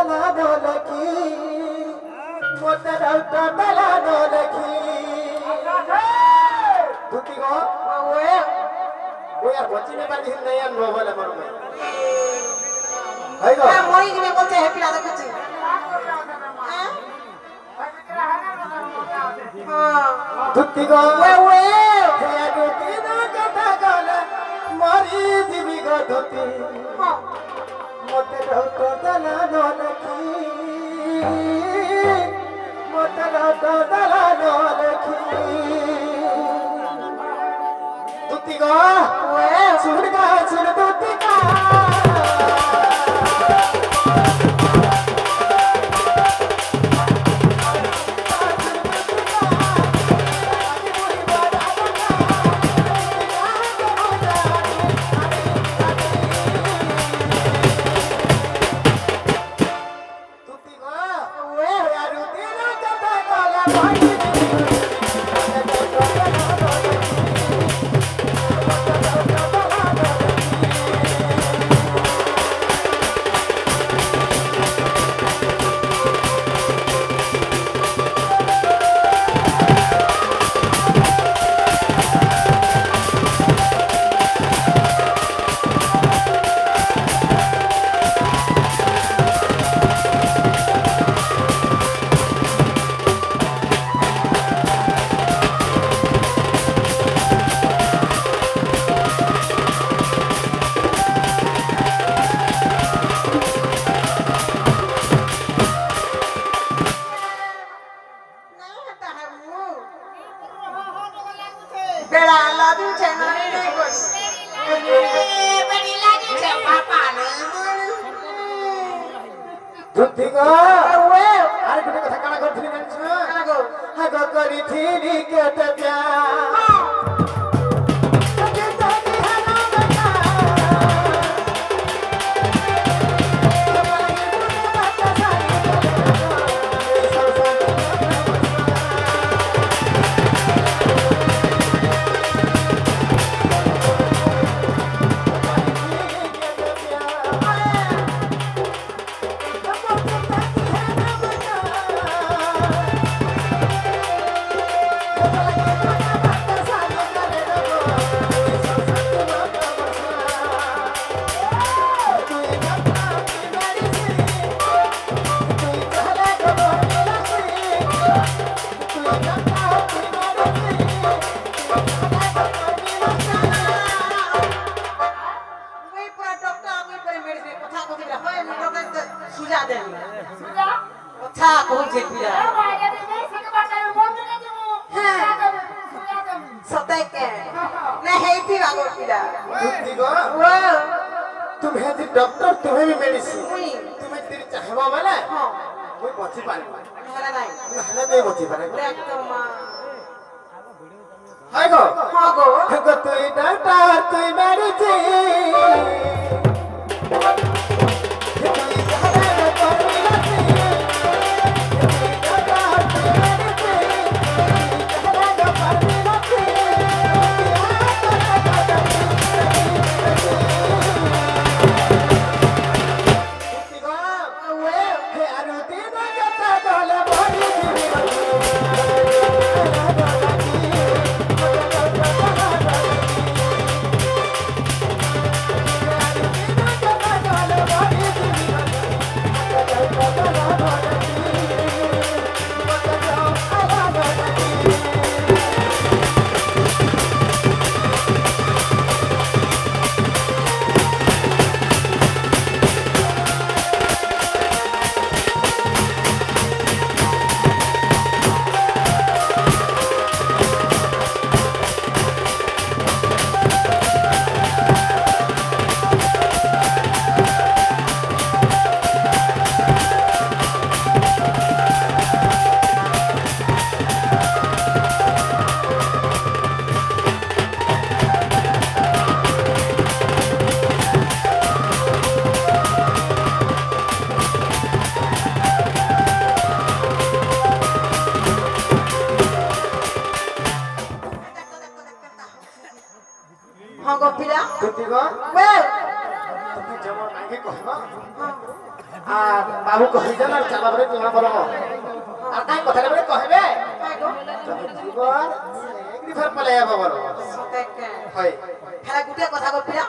dala dolaki, mota rauta dala dolaki. Tuti ko? Boya bocci ne bani hin nayan no wala maru mai. Hai ko? Moi ni me bolte happy lada kuch. Tuti ko? Boya tuti na kata gala, mari divi ko tuti. Mota rauta dala dolaki, mota rauta dala dolaki. Tuti ko? Sudah tuti ka. Tuti ko? Well, যেমন আগে কহব আর বাবু কহিছেন আর চালা বলে তুমি বলো আর কাই কথা বলে কহবে তুমি জীবন এগ্রিফার পলে যাব বলো সতেকে হয় খালি গুটে কথা কপিলা